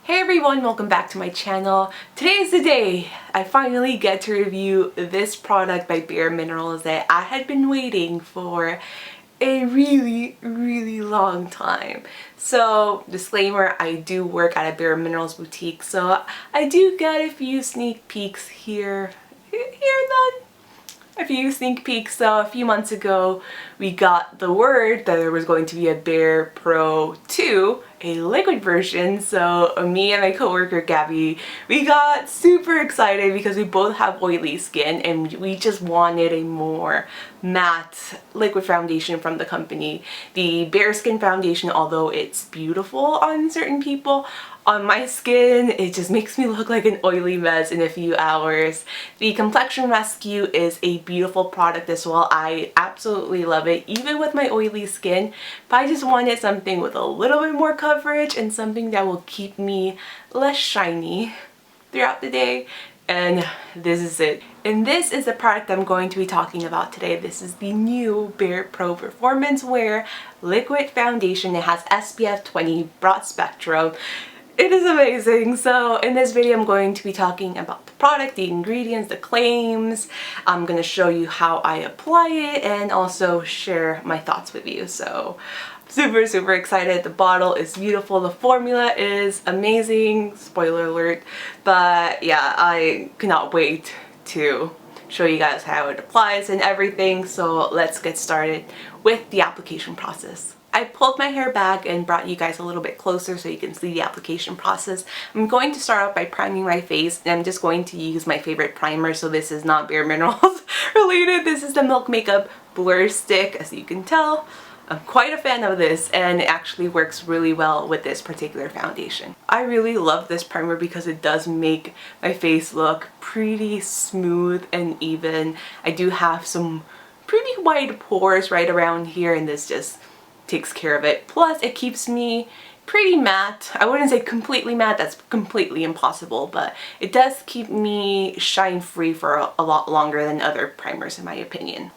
Hey everyone, welcome back to my channel. Today is the day I finally get to review this product by bareMinerals that I had been waiting for a really long time. So disclaimer, I do work at a bareMinerals boutique, so I do get a few sneak peeks here and then. A few sneak peeks. So a few months ago we got the word that there was going to be a barePRO 2, a liquid version. So me and my coworker Gabby, we got super excited because we both have oily skin and we just wanted a more matte liquid foundation from the company. The bareSkin foundation, although it's beautiful on certain people, on my skin it just makes me look like an oily mess in a few hours. The Complexion Rescue is a beautiful product as well. I absolutely love it even with my oily skin, but I just wanted something with a little bit more coverage and something that will keep me less shiny throughout the day. And this is it. And this is the product I'm going to be talking about today. This is the new barePRO Performance Wear Liquid Foundation. It has SPF 20 broad spectrum. It is amazing. So in this video I'm going to be talking about the product, the ingredients, the claims. I'm going to show you how I apply it and also share my thoughts with you. So super excited. The bottle is beautiful. The formula is amazing. Spoiler alert. But yeah, I cannot wait to show you guys how it applies and everything. So let's get started with the application process. I pulled my hair back and brought you guys a little bit closer so you can see the application process. I'm going to start off by priming my face, and I'm just going to use my favorite primer. So this is not bareMinerals related. This is the Milk Makeup Blur Stick. As you can tell, I'm quite a fan of this and it actually works really well with this particular foundation. I really love this primer because it does make my face look pretty smooth and even. I do have some pretty wide pores right around here and this just takes care of it. Plus it keeps me pretty matte. I wouldn't say completely matte, that's completely impossible, but it does keep me shine free for a lot longer than other primers in my opinion.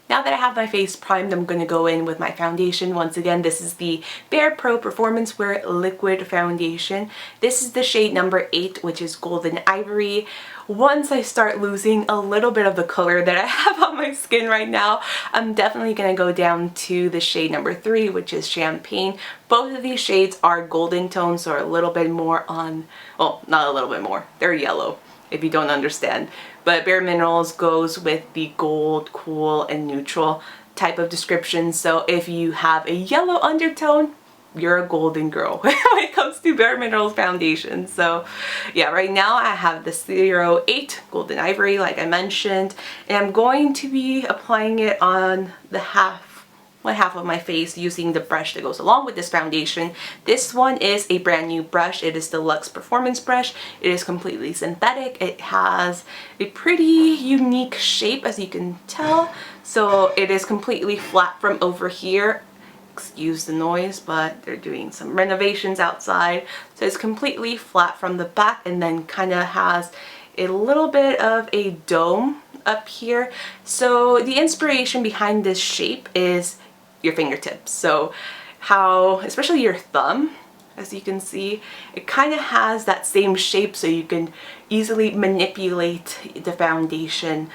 Now that I have my face primed, I'm going to go in with my foundation. Once again, this is the barePRO Performance Wear Liquid Foundation. This is the shade number 8, which is Golden Ivory. Once I start losing a little bit of the color that I have on my skin right now, I'm definitely going to go down to the shade number 3, which is Champagne. Both of these shades are golden tones, so a little bit more on, well, not a little bit more, they're yellow if you don't understand. But bareMinerals goes with the gold, cool, and neutral type of description. So if you have a yellow undertone, you're a golden girl when it comes to bareMinerals foundation. So yeah, right now I have the 08 Golden Ivory, like I mentioned, and I'm going to be applying it on the one half of my face using the brush that goes along with this foundation. This one is a brand new brush. It is the Luxe Performance brush. It is completely synthetic. It has a pretty unique shape, as you can tell. So it is completely flat from over here. Excuse the noise, but they're doing some renovations outside. So it's completely flat from the back and then kind of has a little bit of a dome up here. So the inspiration behind this shape is your fingertips. So how, especially your thumb, as you can see, it kind of has that same shape, so you can easily manipulate the foundation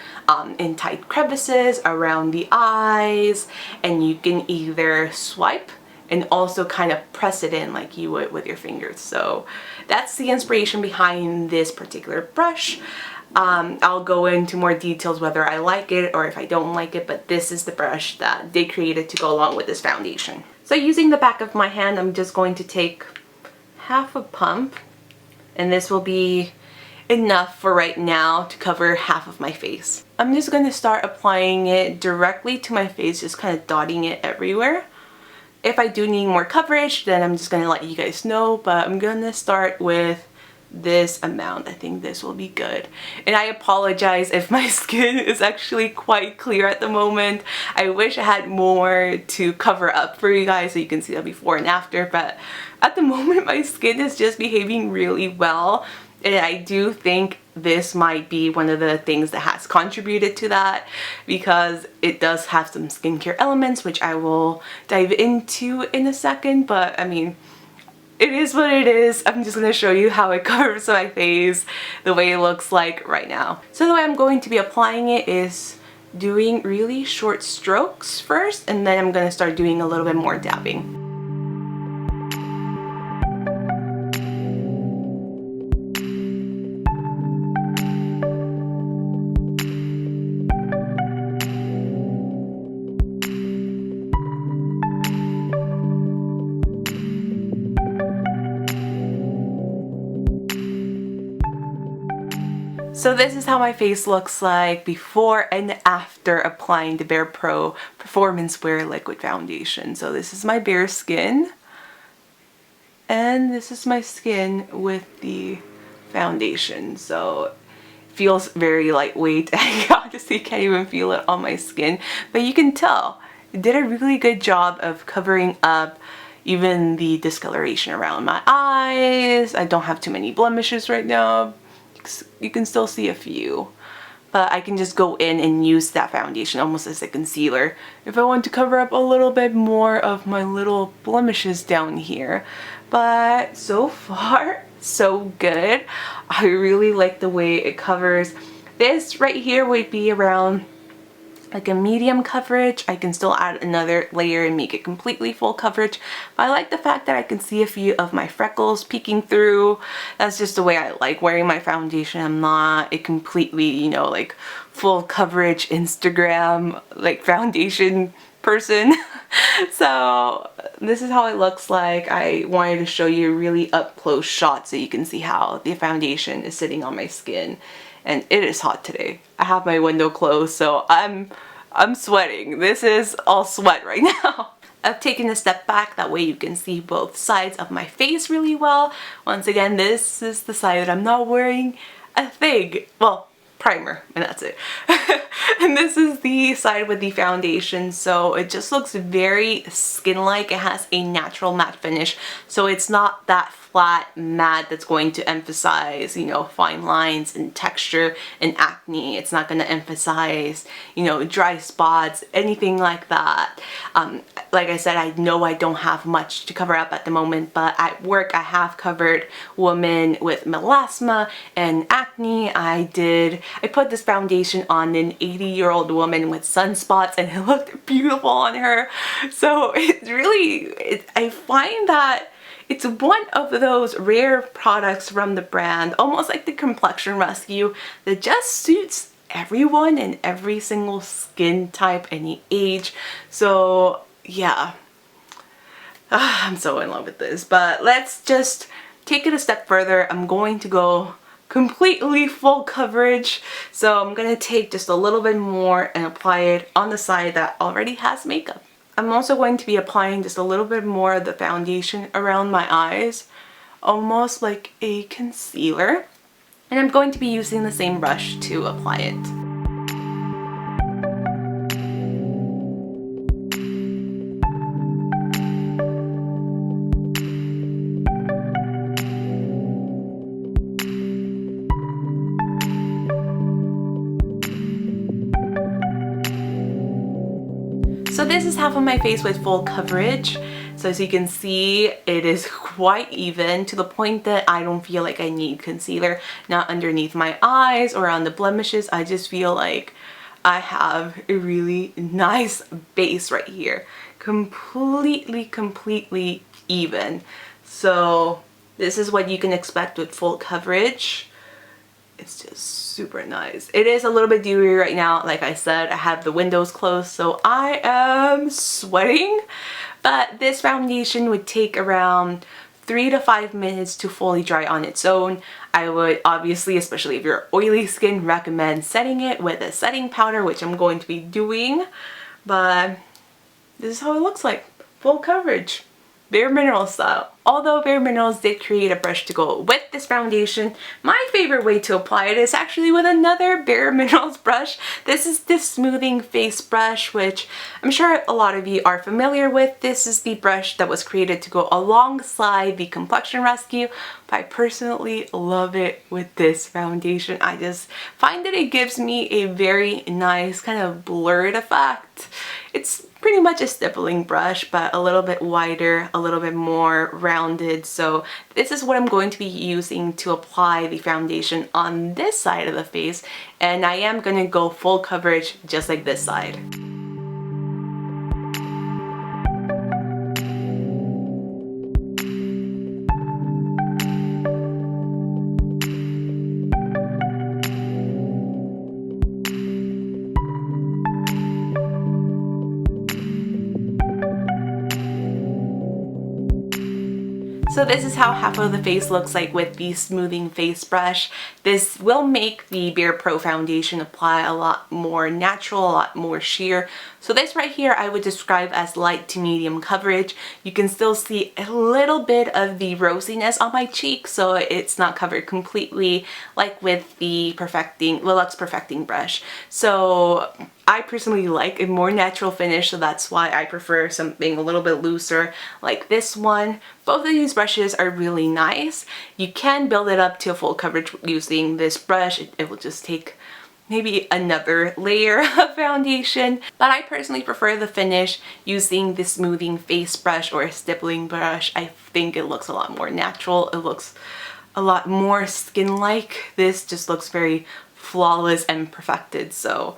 in tight crevices around the eyes, and you can either swipe and also kind of press it in like you would with your fingers. So that's the inspiration behind this particular brush. I'll go into more details whether I like it or if I don't like it, but this is the brush that they created to go along with this foundation. So using the back of my hand, I'm just going to take half a pump, and this will be enough for right now to cover half of my face. I'm just going to start applying it directly to my face, just kind of dotting it everywhere. If I do need more coverage, then I'm just going to let you guys know, but I'm going to start with this amount. I think this will be good. And I apologize if my skin is actually quite clear at the moment. I wish I had more to cover up for you guys so you can see the before and after, but at the moment my skin is just behaving really well. And I do think this might be one of the things that has contributed to that, because it does have some skincare elements, which I will dive into in a second. But I mean, it is what it is. I'm just going to show you how it covers my face, the way it looks like right now. So the way I'm going to be applying it is doing really short strokes first, and then I'm going to start doing a little bit more dabbing. So this is how my face looks like before and after applying the barePRO Performance Wear Liquid Foundation. So this is my bareSkin, and this is my skin with the foundation. So it feels very lightweight. I honestly can't even feel it on my skin, but you can tell it did a really good job of covering up even the discoloration around my eyes. I don't have too many blemishes right now. You can still see a few, but I can just go in and use that foundation almost as a concealer if I want to cover up a little bit more of my little blemishes down here. But so far, so good. I really like the way it covers. This right here would be around like a medium coverage. I can still add another layer and make it completely full coverage, but I like the fact that I can see a few of my freckles peeking through. That's just the way I like wearing my foundation. I'm not a completely, you know, like full coverage Instagram like foundation person. So this is how it looks like. I wanted to show you a really up close shot so you can see how the foundation is sitting on my skin. And it is hot today. I have my window closed, so I'm sweating. This is all sweat right now. I've taken a step back, that way you can see both sides of my face really well. Once again, this is the side that I'm not wearing a thing. Well, primer, and that's it. And this is the side with the foundation, so it just looks very skin-like. It has a natural matte finish, so it's not that flat matte that's going to emphasize, you know, fine lines and texture and acne. It's not going to emphasize, you know, dry spots, anything like that. Like I said, I know I don't have much to cover up at the moment, but at work I have covered women with melasma and acne. I put this foundation on an 80-year-old woman with sunspots, and it looked beautiful on her. So it's really, I find that it's one of those rare products from the brand, almost like the Complexion Rescue, that just suits everyone and every single skin type, any age. So yeah, I'm so in love with this. But let's just take it a step further. I'm going to go completely full coverage. So I'm going to take just a little bit more and apply it on the side that already has makeup. I'm also going to be applying just a little bit more of the foundation around my eyes, almost like a concealer. And I'm going to be using the same brush to apply it. So this is half of my face with full coverage. So as you can see, it is quite even, to the point that I don't feel like I need concealer. Not underneath my eyes or on the blemishes. I just feel like I have a really nice base right here. Completely even. So this is what you can expect with full coverage. It's just super nice. It is a little bit dewy right now. Like I said, I have the windows closed, so I am sweating. But this foundation would take around 3 to 5 minutes to fully dry on its own. I would obviously, especially if you're oily skin, recommend setting it with a setting powder, which I'm going to be doing. But this is how it looks like. Full coverage. bareMinerals style. although bareMinerals did create a brush to go with this foundation, my favorite way to apply it is actually with another bareMinerals brush. This is the smoothing face brush, which I'm sure a lot of you are familiar with. This is the brush that was created to go alongside the Complexion Rescue, but I personally love it with this foundation. I just find that it gives me a very nice kind of blurred effect. It's pretty much a stippling brush, but a little bit wider, a little bit more rounded. So this is what I'm going to be using to apply the foundation on this side of the face, and I am going to go full coverage just like this side. So this is how half of the face looks like with the smoothing face brush. This will make the barePRO foundation apply a lot more natural, a lot more sheer. So this right here I would describe as light to medium coverage. You can still see a little bit of the rosiness on my cheek, so it's not covered completely like with the Luxe Perfecting brush. So I personally like a more natural finish, so that's why I prefer something a little bit looser like this one. Both of these brushes are really nice. You can build it up to a full coverage using this brush. It will just take maybe another layer of foundation, but I personally prefer the finish using the smoothing face brush or a stippling brush. I think it looks a lot more natural. It looks a lot more skin-like. This just looks very flawless and perfected. So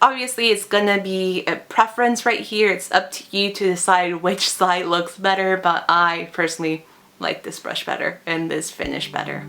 obviously it's gonna be a preference right here. It's up to you to decide which side looks better, but I personally like this brush better and this finish better.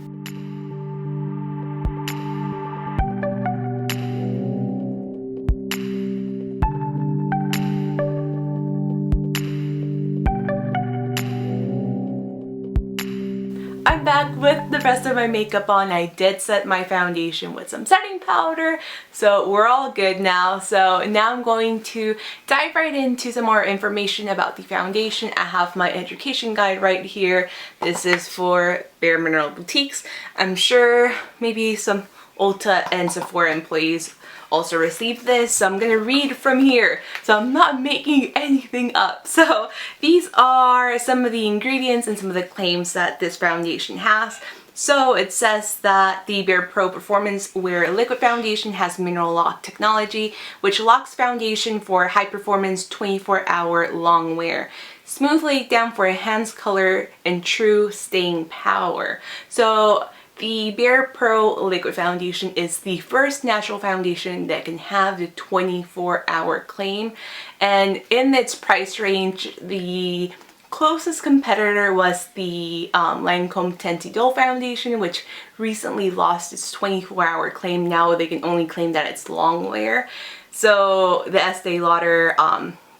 I'm back with the rest of my makeup on. I did set my foundation with some setting powder, so we're all good now. So now I'm going to dive right into some more information about the foundation. I have my education guide right here. This is for bareMinerals boutiques. I'm sure maybe some Ulta and Sephora employees also received this, so I'm gonna read from here, so I'm not making anything up. So these are some of the ingredients and some of the claims that this foundation has. So it says that the barePRO Performance Wear Liquid Foundation has mineral lock technology, which locks foundation for high performance 24-hour long wear. Smooth laid down for enhanced color and true staying power. So the barePRO Liquid Foundation is the first natural foundation that can have the 24-hour claim, and in its price range, the closest competitor was the Lancome Tinted Foundation, which recently lost its 24-hour claim. Now they can only claim that it's long wear. So the Estee Lauder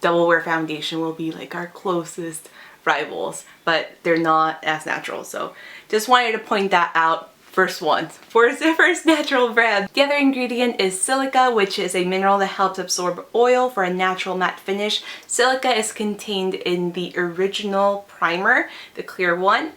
Double Wear Foundation will be like our closest rivals, but they're not as natural. So just wanted to point that out first natural brand. The other ingredient is silica, which is a mineral that helps absorb oil for a natural matte finish. Silica is contained in the original primer, the clear one.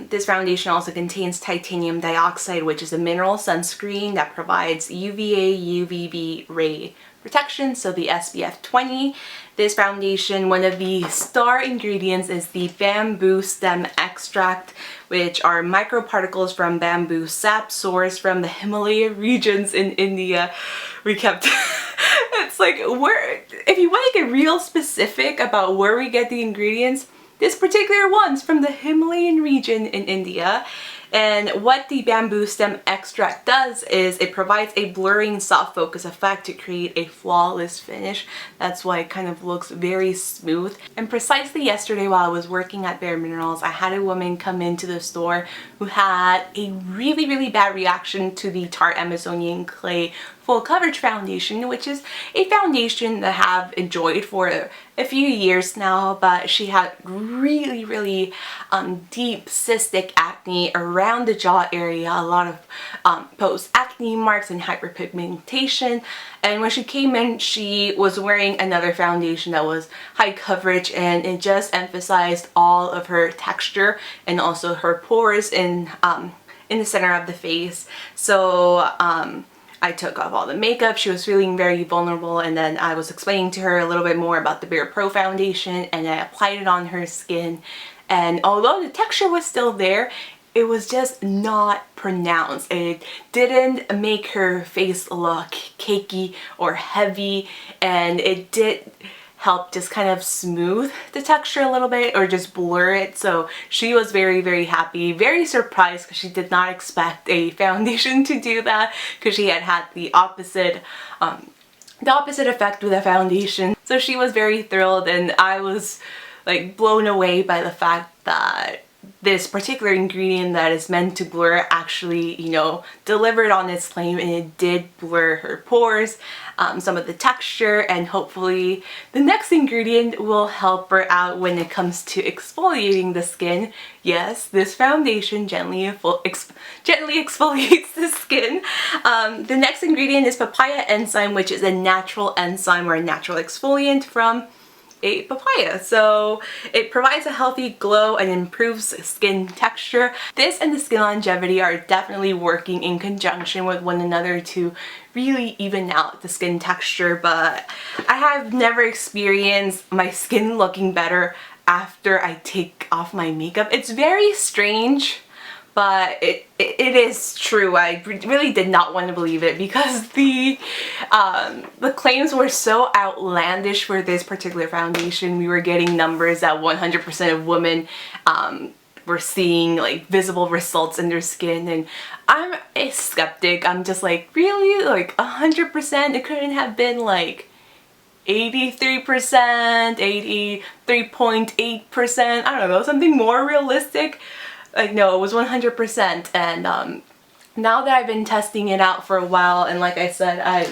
This foundation also contains titanium dioxide, which is a mineral sunscreen that provides UVA, UVB ray protection, so the SPF 20. This foundation, one of the star ingredients is the bamboo stem extract, which are microparticles from bamboo sap sourced from the Himalaya regions in India. We kept it's like, where, if you want to get real specific about where we get the ingredients, this particular one's from the Himalayan region in India. And what the bamboo stem extract does is it provides a blurring soft focus effect to create a flawless finish. That's why it kind of looks very smooth. And precisely yesterday while I was working at bareMinerals, I had a woman come into the store who had a really bad reaction to the Tarte Amazonian Clay Full Coverage Foundation, which is a foundation that I have enjoyed for a few years now, but she had really deep cystic acne around around the jaw area, a lot of post-acne marks and hyperpigmentation. And when she came in, she was wearing another foundation that was high coverage, and it just emphasized all of her texture and also her pores in the center of the face. So I took off all the makeup. She was feeling very vulnerable, and then I was explaining to her a little bit more about the barePRO foundation, and I applied it on her skin. And although the texture was still there, it was just not pronounced. It didn't make her face look cakey or heavy, and it did help just kind of smooth the texture a little bit or just blur it. So she was very, very happy, very surprised, because she did not expect a foundation to do that, because she had had the opposite effect with a foundation. So she was very thrilled, and I was like blown away by the fact that this particular ingredient that is meant to blur actually, you know, delivered on its claim, and it did blur her pores, some of the texture, and hopefully the next ingredient will help her out when it comes to exfoliating the skin. Yes, this foundation gently exfoliates the skin. The next ingredient is papaya enzyme, which is a natural enzyme or a natural exfoliant from a papaya. So it provides a healthy glow and improves skin texture. This and the skin longevity are definitely working in conjunction with one another to really even out the skin texture, but I have never experienced my skin looking better after I take off my makeup. It's very strange, but it is true. I really did not want to believe it, because the claims were so outlandish for this particular foundation. We were getting numbers that 100% of women were seeing like visible results in their skin, and I'm a skeptic. I'm just like, really? Like 100%? It couldn't have been like 83%, 83.8%, I don't know, something more realistic. Like, no, it was 100%. And now that I've been testing it out for a while, and like I said, I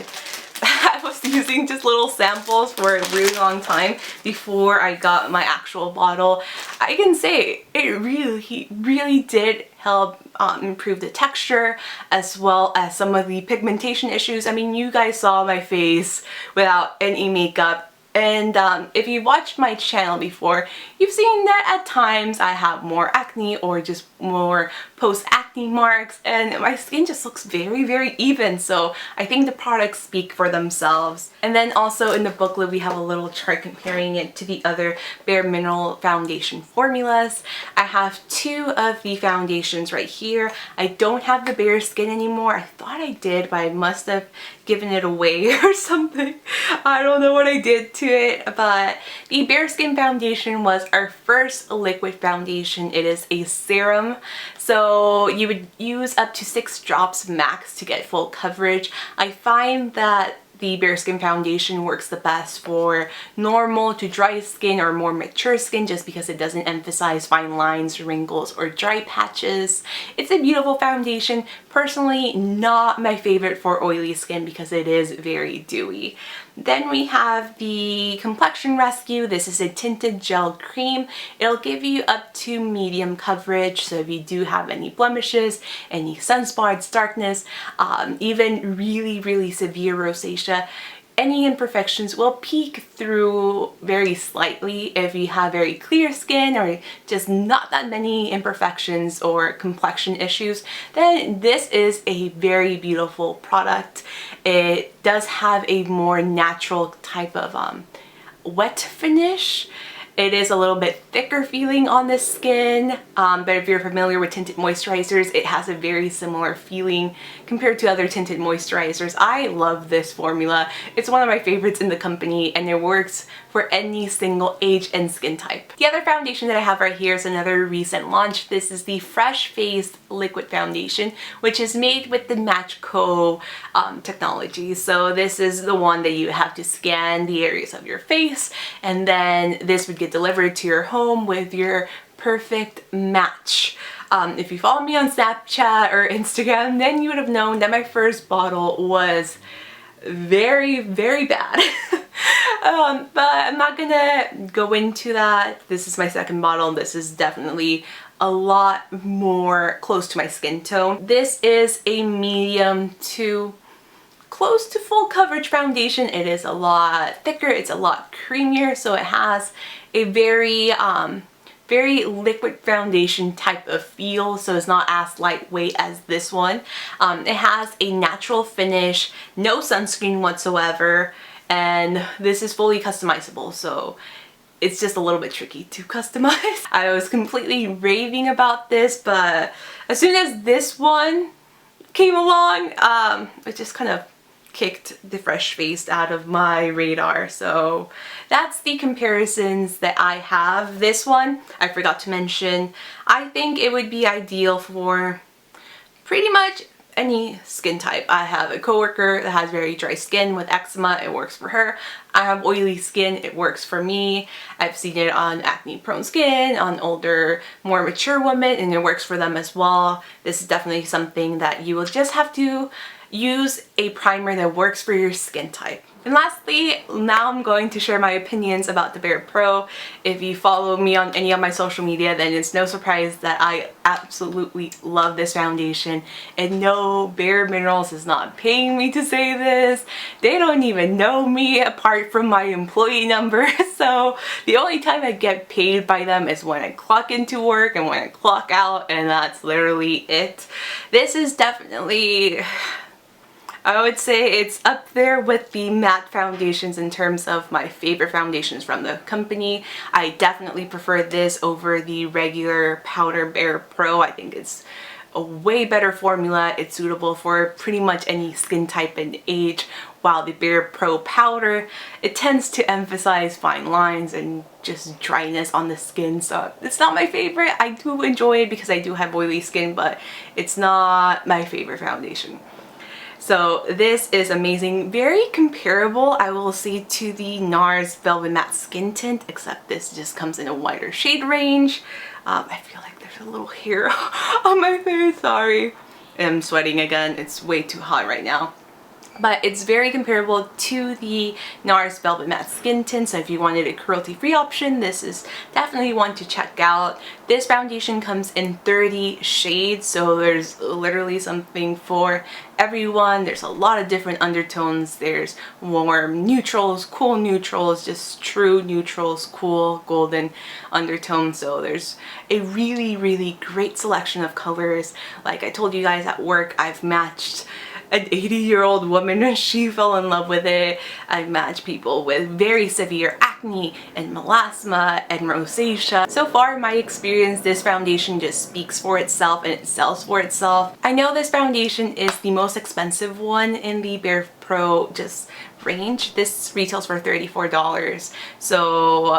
was using just little samples for a really long time before I got my actual bottle, I can say it really did help improve the texture, as well as some of the pigmentation issues. I mean, you guys saw my face without any makeup. And if you watched my channel before, you've seen that at times I have more acne or just more post-acne marks, and my skin just looks very, very even. So I think the products speak for themselves. And then also in the booklet, we have a little chart comparing it to the other bareMinerals foundation formulas. I have two of the foundations right here. I don't have the bareSkin anymore. I thought I did, but I must have given it away or something. I don't know what I did to it, but the bareSkin foundation was our first liquid foundation. It is a serum, so you would use up to 6 drops max to get full coverage. I find that the bareSkin foundation works the best for normal to dry skin or more mature skin, just because it doesn't emphasize fine lines, wrinkles, or dry patches. It's a beautiful foundation. Personally, not my favorite for oily skin because it is very dewy. Then we have the Complexion Rescue. This is a tinted gel cream. It'll give you up to medium coverage, so if you do have any blemishes, any sunspots, darkness, even really severe rosacea, any imperfections will peek through very slightly. If you have very clear skin or just not that many imperfections or complexion issues, then this is a very beautiful product. It does have a more natural type of wet finish. It is a little bit thicker feeling on the skin, but if you're familiar with tinted moisturizers, it has a very similar feeling compared to other tinted moisturizers. I love this formula. It's one of my favorites in the company, and it works for any single age and skin type. The other foundation that I have right here is another recent launch. This is the Fresh Face Liquid Foundation, which is made with the Match Co technology. So this is the one that you have to scan the areas of your face, and then this would get delivered to your home with your perfect match. If you follow me on Snapchat or Instagram, then you would have known that my first bottle was very bad. But I'm not gonna go into that. This is my second bottle. This is definitely a lot more close to my skin tone. This is a medium to close to full coverage foundation. It is a lot thicker, it's a lot creamier, so it has a very liquid foundation type of feel, so it's not as lightweight as this one. It has a natural finish, no sunscreen whatsoever, and this is fully customizable, so it's just a little bit tricky to customize. I was completely raving about this, but as soon as this one came along, it just kind of kicked the Fresh Faced out of my radar. So that's the comparisons that I have. This one, I forgot to mention, I think it would be ideal for pretty much any skin type. I have a coworker that has very dry skin with eczema, it works for her. I have oily skin, it works for me. I've seen it on acne prone skin, on older, more mature women, and it works for them as well. This is definitely something that you will just have to use a primer that works for your skin type. And lastly, now I'm going to share my opinions about the barePRO. If you follow me on any of my social media, then it's no surprise that I absolutely love this foundation. And no, bareMinerals is not paying me to say this. They don't even know me apart from my employee number. So the only time I get paid by them is when I clock into work and when I clock out, and that's literally it. This is definitely, I would say it's up there with the matte foundations in terms of my favorite foundations from the company. I definitely prefer this over the regular powder barePRO. I think it's a way better formula. It's suitable for pretty much any skin type and age, while the barePRO powder, it tends to emphasize fine lines and just dryness on the skin. So it's not my favorite. I do enjoy it because I do have oily skin, but it's not my favorite foundation. So this is amazing, very comparable, I will say, to the NARS Velvet Matte Skin Tint, except this just comes in a wider shade range. I feel like there's a little hair on my face, sorry. I'm sweating again, it's way too hot right now. But it's very comparable to the NARS Velvet Matte Skin Tint, so if you wanted a cruelty-free option, this is definitely one to check out. This foundation comes in 30 shades, so there's literally something for everyone. There's a lot of different undertones. There's warm neutrals, cool neutrals, just true neutrals, cool golden undertones. So there's a really great selection of colors. Like I told you guys at work, I've matched an 80-year-old woman and she fell in love with it. I've matched people with very severe acne and melasma and rosacea. So far in my experience, this foundation just speaks for itself and it sells for itself. I know this foundation is the most expensive one in the barePRO just range. This retails for $34. So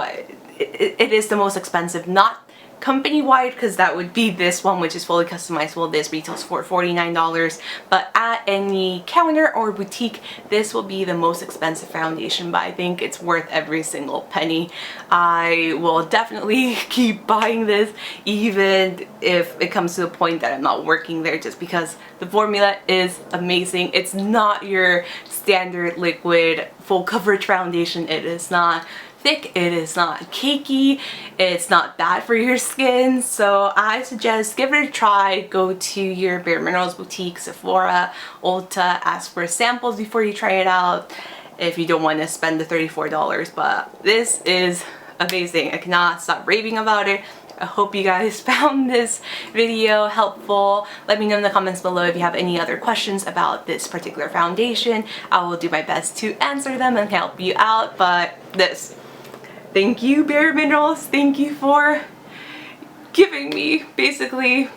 it is the most expensive, not company-wide, because that would be this one, which is fully customizable. This retails for $49, but at any counter or boutique, this will be the most expensive foundation, but I think it's worth every single penny. I will definitely keep buying this even if it comes to the point that I'm not working there, just because the formula is amazing. It's not your standard liquid full coverage foundation. It is not thick, it is not cakey, it's not bad for your skin, so I suggest give it a try. Go to your bareMinerals boutique, Sephora, Ulta, ask for samples before you try it out if you don't want to spend the $34, but this is amazing. I cannot stop raving about it. I hope you guys found this video helpful. Let me know in the comments below if you have any other questions about this particular foundation. I will do my best to answer them and help you out, but thank you, bareMinerals. Thank you for giving me, basically,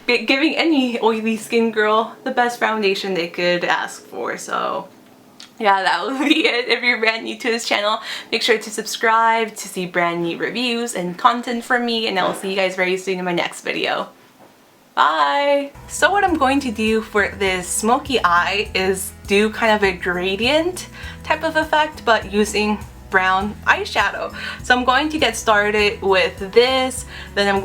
giving any oily skin girl the best foundation they could ask for. So yeah, that will be it. If you're brand new to this channel, make sure to subscribe to see brand new reviews and content from me, and I'll see you guys very soon in my next video. Bye! So what I'm going to do for this smoky eye is do kind of a gradient type of effect, but using brown eyeshadow. So I'm going to get started with this, then I'm going